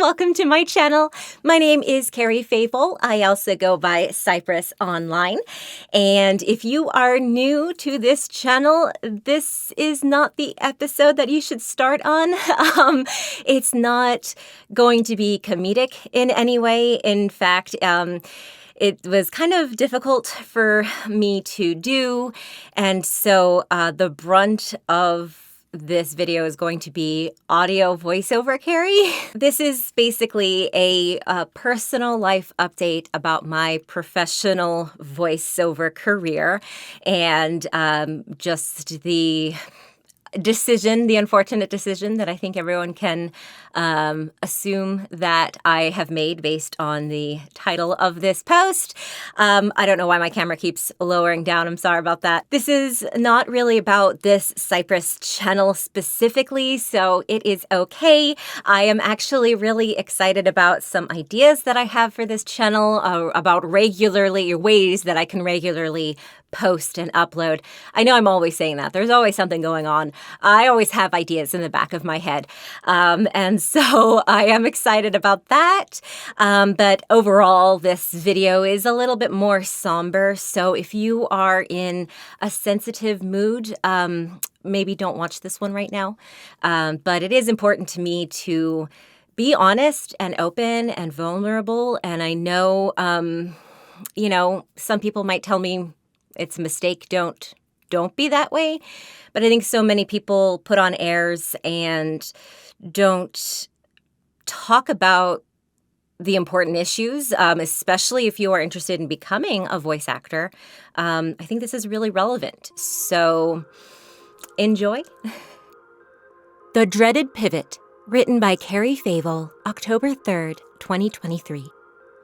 welcome to my channel. My name is Carrie Fable. I also go by Cypress Online. And if you are new to this channel, this is not the episode that you should start on. It's not going to be comedic in any way. In fact, it was kind of difficult for me to do. And so the brunt of this video is going to be audio voiceover, Carrie. This is basically a personal life update about my professional voiceover career and just the unfortunate decision that I think everyone can assume that I have made based on the title of this post. I don't know why my camera keeps lowering down. I'm sorry about that. This is not really about this Cypress channel specifically, so it is okay. I am actually really excited about some ideas that I have for this channel, about ways that I can regularly post and upload. I know I'm always saying that. There's always something going on. I always have ideas in the back of my head. And so I am excited about that. But overall, this video is a little bit more somber. So if you are in a sensitive mood, maybe don't watch this one right now. But it is important to me to be honest and open and vulnerable. And I know, some people might tell me, it's a mistake, don't be that way. But I think so many people put on airs and don't talk about the important issues, especially if you are interested in becoming a voice actor. I think this is really relevant. So enjoy. The Dreaded Pivot, written by Carrie Fable, October 3rd, 2023.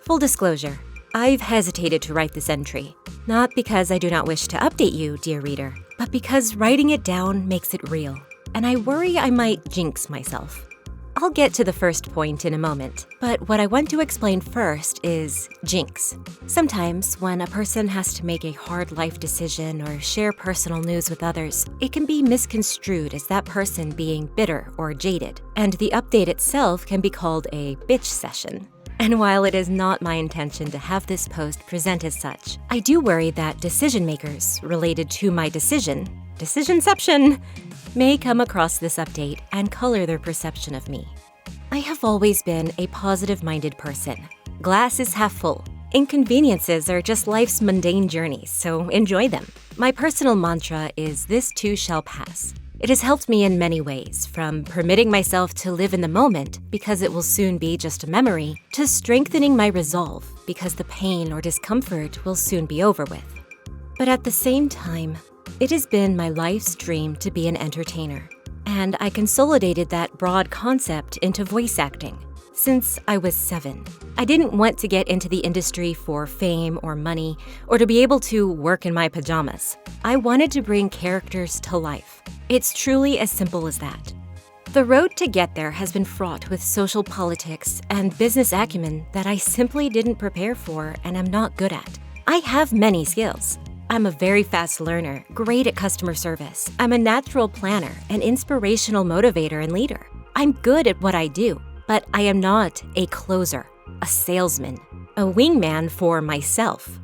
Full disclosure. I've hesitated to write this entry, not because I do not wish to update you, dear reader, but because writing it down makes it real, and I worry I might jinx myself. I'll get to the first point in a moment, but what I want to explain first is jinx. Sometimes, when a person has to make a hard life decision or share personal news with others, it can be misconstrued as that person being bitter or jaded, and the update itself can be called a bitch session. And while it is not my intention to have this post present as such, I do worry that decision makers related to my decisionception, may come across this update and color their perception of me. I have always been a positive-minded person. Glass is half full. Inconveniences are just life's mundane journeys, so enjoy them. My personal mantra is "this too shall pass." It has helped me in many ways, from permitting myself to live in the moment because it will soon be just a memory, to strengthening my resolve because the pain or discomfort will soon be over with. But at the same time, it has been my life's dream to be an entertainer, and I consolidated that broad concept into voice acting. Since I was 7, I didn't want to get into the industry for fame or money, or to be able to work in my pajamas. I wanted to bring characters to life. It's truly as simple as that. The road to get there has been fraught with social politics and business acumen that I simply didn't prepare for and am not good at. I have many skills. I'm a very fast learner, great at customer service. I'm a natural planner, an inspirational motivator and leader. I'm good at what I do, but I am not a closer, a salesman, a wingman for myself.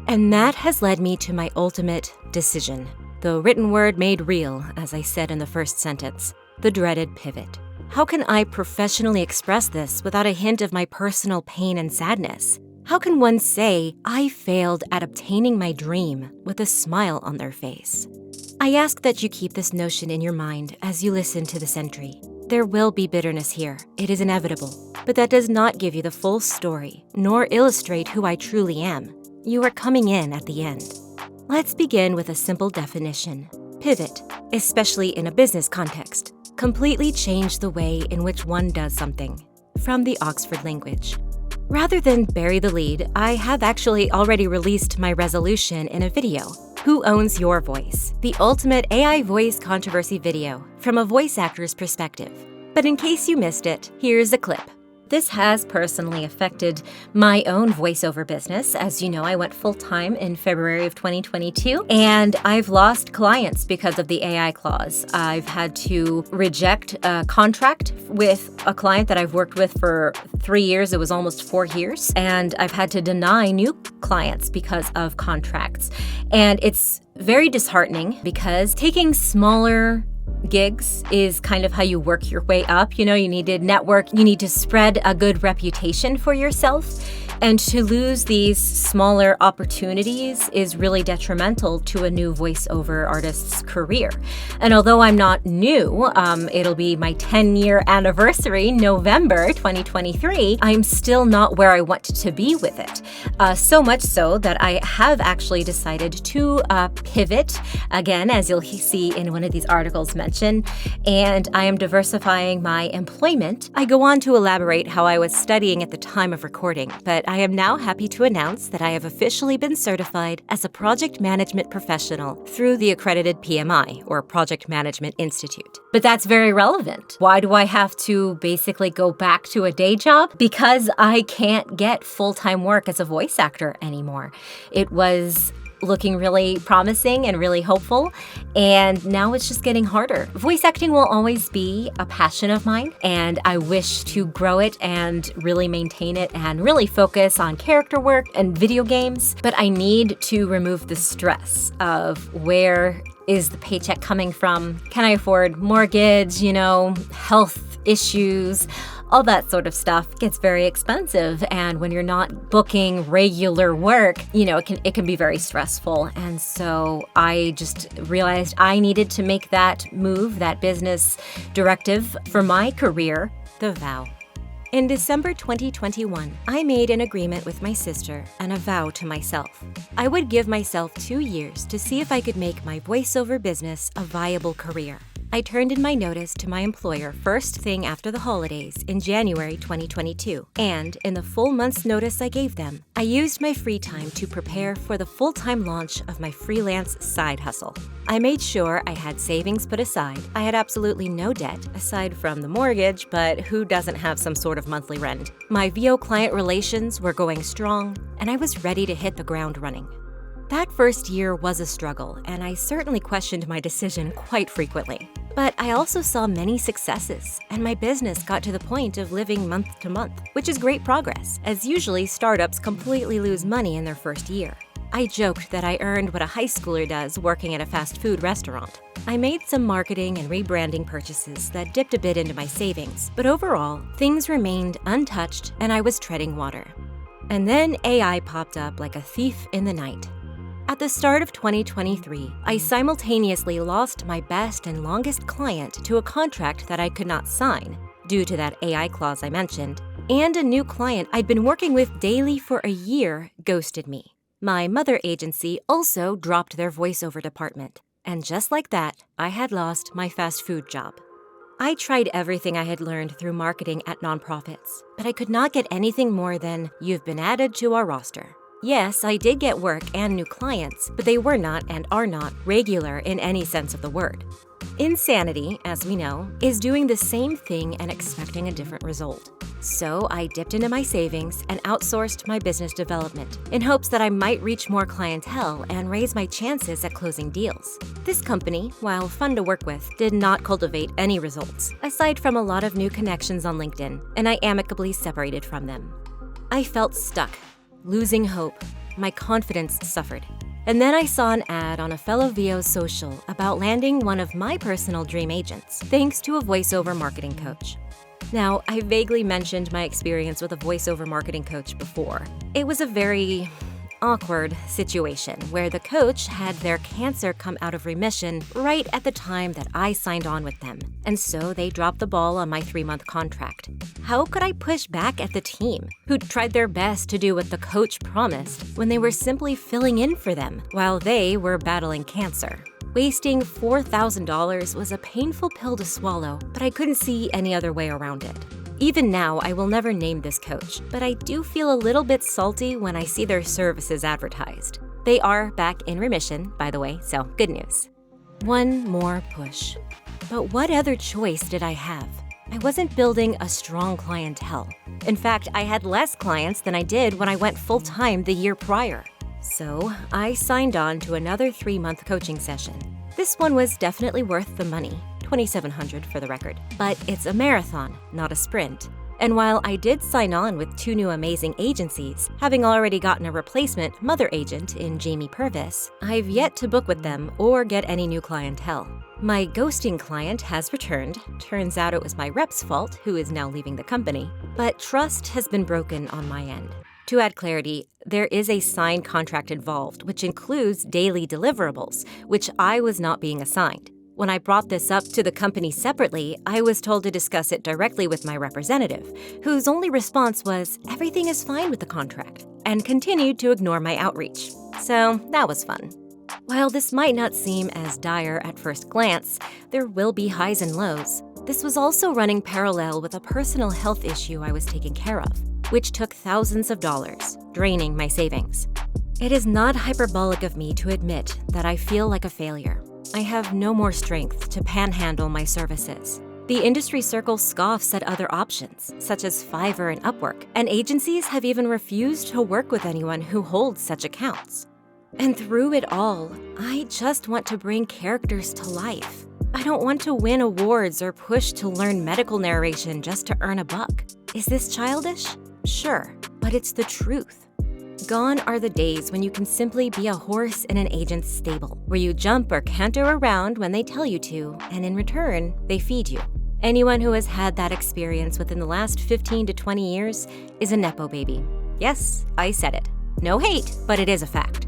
And that has led me to my ultimate decision. The written word made real, as I said in the first sentence, the dreaded pivot. How can I professionally express this without a hint of my personal pain and sadness? How can one say, I failed at obtaining my dream with a smile on their face? I ask that you keep this notion in your mind as you listen to this entry. There will be bitterness here, it is inevitable, but that does not give you the full story, nor illustrate who I truly am. You are coming in at the end. Let's begin with a simple definition. Pivot, especially in a business context, completely change the way in which one does something. From the Oxford language. Rather than bury the lead, I have actually already released my resolution in a video. Who Owns Your Voice? The ultimate AI voice controversy video from a voice actor's perspective. But in case you missed it, here's a clip. This has personally affected my own voiceover business. As you know, I went full-time in February of 2022, and I've lost clients because of the AI clause. I've had to reject a contract with a client that I've worked with for 3 years. It was almost 4 years. And I've had to deny new clients because of contracts. And it's very disheartening because taking smaller gigs is kind of how you work your way up. You need to network, you need to spread a good reputation for yourself. And to lose these smaller opportunities is really detrimental to a new voiceover artist's career. And although I'm not new, it'll be my 10-year anniversary, November 2023, I'm still not where I want to be with it. So much so that I have actually decided to pivot, again, as you'll see in one of these articles mentioned, and I am diversifying my employment. I go on to elaborate how I was studying at the time of recording, but I am now happy to announce that I have officially been certified as a project management professional through the accredited PMI, or Project Management Institute. But that's very relevant. Why do I have to basically go back to a day job? Because I can't get full-time work as a voice actor anymore. It was looking really promising and really hopeful, and now it's just getting harder. Voice acting will always be a passion of mine, and I wish to grow it and really maintain it and really focus on character work and video games, but I need to remove the stress of where is the paycheck coming from? Can I afford mortgage, health issues? All that sort of stuff gets very expensive, and when you're not booking regular work, it can be very stressful. And so I just realized I needed to make that move, that business directive for my career, the vow. In December 2021, I made an agreement with my sister and a vow to myself. I would give myself 2 years to see if I could make my voiceover business a viable career. I turned in my notice to my employer first thing after the holidays in January 2022, and in the full month's notice I gave them, I used my free time to prepare for the full-time launch of my freelance side hustle. I made sure I had savings put aside. I had absolutely no debt, aside from the mortgage, but who doesn't have some sort of monthly rent? My VO client relations were going strong, and I was ready to hit the ground running. That first year was a struggle, and I certainly questioned my decision quite frequently. But I also saw many successes, and my business got to the point of living month to month, which is great progress, as usually startups completely lose money in their first year. I joked that I earned what a high schooler does working at a fast food restaurant. I made some marketing and rebranding purchases that dipped a bit into my savings, but overall, things remained untouched and I was treading water. And then AI popped up like a thief in the night. At the start of 2023, I simultaneously lost my best and longest client to a contract that I could not sign, due to that AI clause I mentioned, and a new client I'd been working with daily for a year ghosted me. My mother agency also dropped their voiceover department, and just like that, I had lost my fast food job. I tried everything I had learned through marketing at nonprofits, but I could not get anything more than, "You've been added to our roster." Yes, I did get work and new clients, but they were not and are not regular in any sense of the word. Insanity, as we know, is doing the same thing and expecting a different result. So I dipped into my savings and outsourced my business development in hopes that I might reach more clientele and raise my chances at closing deals. This company, while fun to work with, did not cultivate any results, aside from a lot of new connections on LinkedIn, and I amicably separated from them. I felt stuck, losing hope. My confidence suffered. And then I saw an ad on a fellow VO's social about landing one of my personal dream agents, thanks to a voiceover marketing coach. Now, I vaguely mentioned my experience with a voiceover marketing coach before. It was a very awkward situation where the coach had their cancer come out of remission right at the time that I signed on with them, and so they dropped the ball on my 3-month contract. How could I push back at the team, who tried their best to do what the coach promised when they were simply filling in for them while they were battling cancer? Wasting $4,000 was a painful pill to swallow, but I couldn't see any other way around it. Even now, I will never name this coach, but I do feel a little bit salty when I see their services advertised. They are back in remission, by the way, so good news. One more push. But what other choice did I have? I wasn't building a strong clientele. In fact, I had less clients than I did when I went full-time the year prior. So I signed on to another 3-month coaching session. This one was definitely worth the money, $2,700 for the record. But it's a marathon, not a sprint. And while I did sign on with 2 new amazing agencies, having already gotten a replacement mother agent in Jamie Purvis, I've yet to book with them or get any new clientele. My ghosting client has returned. Turns out it was my rep's fault, who is now leaving the company. But trust has been broken on my end. To add clarity, there is a signed contract involved, which includes daily deliverables, which I was not being assigned. When I brought this up to the company separately, I was told to discuss it directly with my representative, whose only response was, "Everything is fine with the contract," and continued to ignore my outreach. So that was fun. While this might not seem as dire at first glance, there will be highs and lows. This was also running parallel with a personal health issue I was taking care of, which took thousands of dollars, draining my savings. It is not hyperbolic of me to admit that I feel like a failure. I have no more strength to panhandle my services. The industry circle scoffs at other options, such as Fiverr and Upwork, and agencies have even refused to work with anyone who holds such accounts. And through it all, I just want to bring characters to life. I don't want to win awards or push to learn medical narration just to earn a buck. Is this childish? Sure, but it's the truth. Gone are the days when you can simply be a horse in an agent's stable, where you jump or canter around when they tell you to, and in return, they feed you. Anyone who has had that experience within the last 15 to 20 years is a Nepo baby. Yes, I said it. No hate, but it is a fact.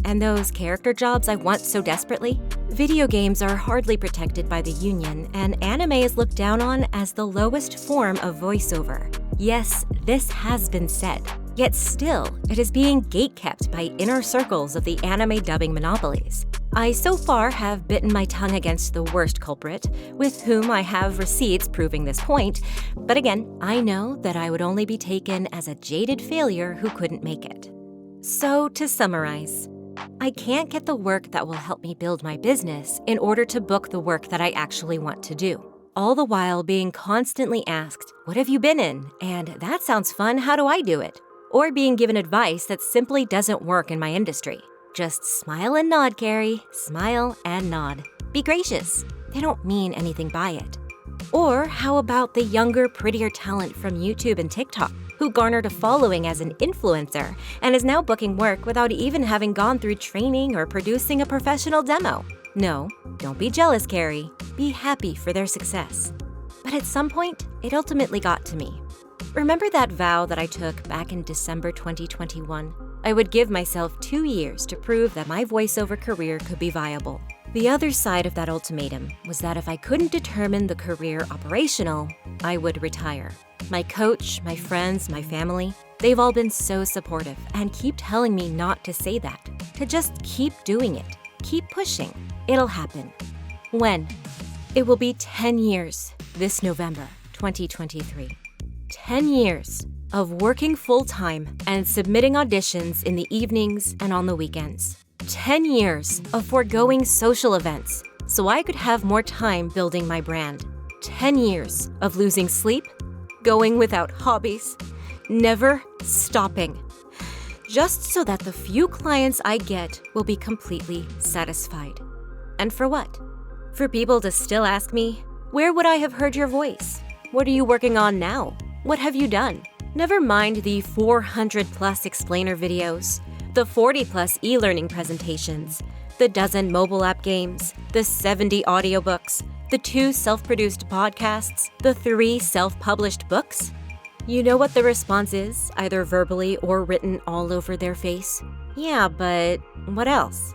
And those character jobs I want so desperately? Video games are hardly protected by the union, and anime is looked down on as the lowest form of voiceover. Yes, this has been said. Yet still, it is being gatekept by inner circles of the anime dubbing monopolies. I so far have bitten my tongue against the worst culprit, with whom I have receipts proving this point, but again, I know that I would only be taken as a jaded failure who couldn't make it. So to summarize, I can't get the work that will help me build my business in order to book the work that I actually want to do. All the while being constantly asked, "What have you been in?" And "That sounds fun, how do I do it?" Or being given advice that simply doesn't work in my industry. Just smile and nod, Carrie. Smile and nod. Be gracious. They don't mean anything by it. Or how about the younger, prettier talent from YouTube and TikTok, who garnered a following as an influencer and is now booking work without even having gone through training or producing a professional demo? No, don't be jealous, Carrie. Be happy for their success. But at some point, it ultimately got to me. Remember that vow that I took back in December 2021? I would give myself 2 years to prove that my voiceover career could be viable. The other side of that ultimatum was that if I couldn't determine the career operational, I would retire. My coach, my friends, my family, they've all been so supportive and keep telling me not to say that, to just keep doing it, keep pushing. It'll happen. When? It will be 10 years this November, 2023. 10 years of working full-time and submitting auditions in the evenings and on the weekends. 10 years of foregoing social events so I could have more time building my brand. 10 years of losing sleep, going without hobbies, never stopping. Just so that the few clients I get will be completely satisfied. And for what? For people to still ask me, "Where would I have heard your voice? What are you working on now? What have you done?" Never mind the 400+ explainer videos, the 40+ e-learning presentations, the dozen mobile app games, the 70 audiobooks, the 2 self-produced podcasts, the 3 self-published books. You know what the response is, either verbally or written all over their face? Yeah, but what else?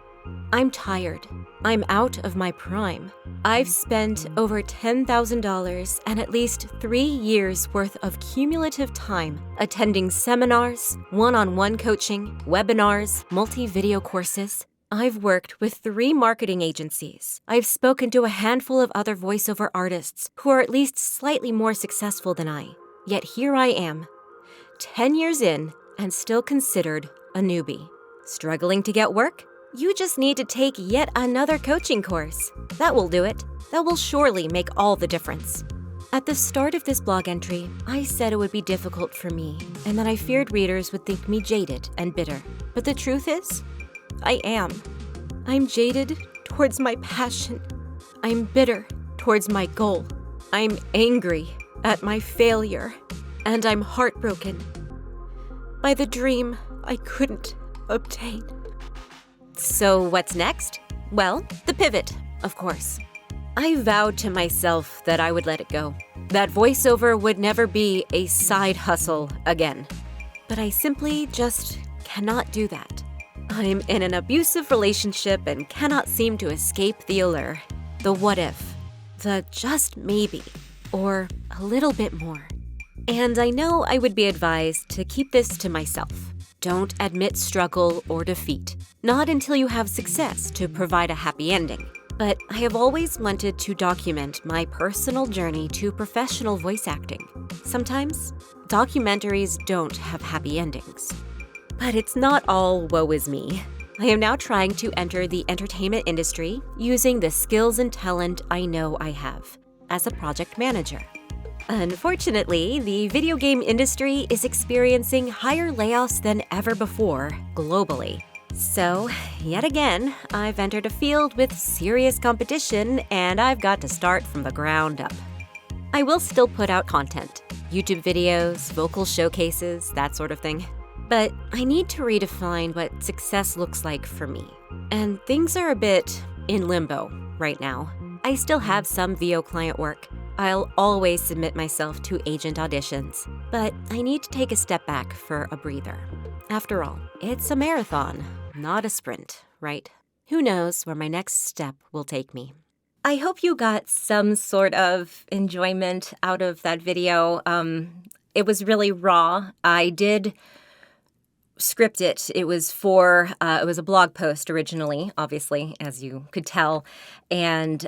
I'm tired. I'm out of my prime. I've spent over $10,000 and at least 3 years worth of cumulative time attending seminars, one-on-one coaching, webinars, multi-video courses. I've worked with 3 marketing agencies. I've spoken to a handful of other voiceover artists who are at least slightly more successful than I. Yet here I am, 10 years in and still considered a newbie. Struggling to get work? You just need to take yet another coaching course. That will do it. That will surely make all the difference. At the start of this blog entry, I said it would be difficult for me and that I feared readers would think me jaded and bitter. But the truth is, I am. I'm jaded towards my passion. I'm bitter towards my goal. I'm angry at my failure. And I'm heartbroken by the dream I couldn't obtain. So what's next? Well, the pivot, of course. I vowed to myself that I would let it go, that voiceover would never be a side hustle again. But I simply just cannot do that. I'm in an abusive relationship and cannot seem to escape the allure, the what if, the just maybe, or a little bit more. And I know I would be advised to keep this to myself. Don't admit struggle or defeat, not until you have success to provide a happy ending. But I have always wanted to document my personal journey to professional voice acting. Sometimes, documentaries don't have happy endings. But it's not all woe is me. I am now trying to enter the entertainment industry using the skills and talent I know I have as a project manager. Unfortunately, the video game industry is experiencing higher layoffs than ever before globally. So, yet again, I've entered a field with serious competition and I've got to start from the ground up. I will still put out content, YouTube videos, vocal showcases, that sort of thing. But I need to redefine what success looks like for me. And things are a bit in limbo right now. I still have some VO client work. I'll always submit myself to agent auditions, but I need to take a step back for a breather. After all, it's a marathon, not a sprint, right? Who knows where my next step will take me. I hope you got some sort of enjoyment out of that video. It was really raw. I did script it. It was a blog post originally, obviously, as you could tell, and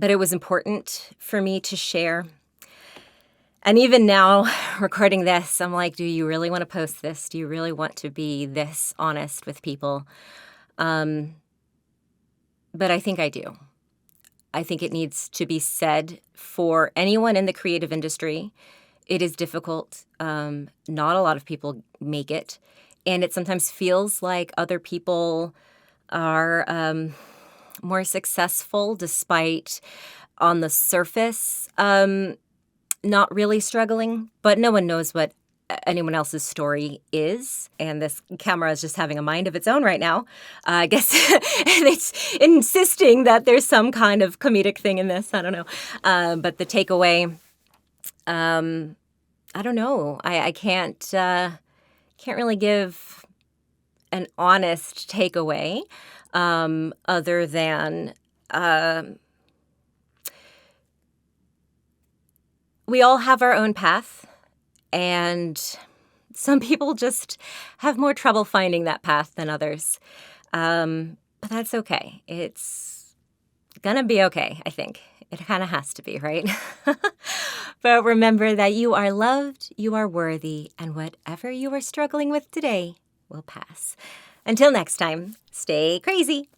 but it was important for me to share. And even now, recording this, I'm like, do you really want to post this? Do you really want to be this honest with people? But I think I do. I think it needs to be said for anyone in the creative industry. It is difficult. Not a lot of people make it. And it sometimes feels like other people are more successful despite, on the surface, not really struggling. But no one knows what anyone else's story is. And this camera is just having a mind of its own right now. I guess it's insisting that there's some kind of comedic thing in this. I don't know. But the takeaway, I don't know. I can't really give an honest takeaway other than we all have our own path, and some people just have more trouble finding that path than others. But that's okay. It's gonna be okay, I think. It kind of has to be, right? But remember that you are loved, you are worthy, and whatever you are struggling with today will pass. Until next time, stay crazy.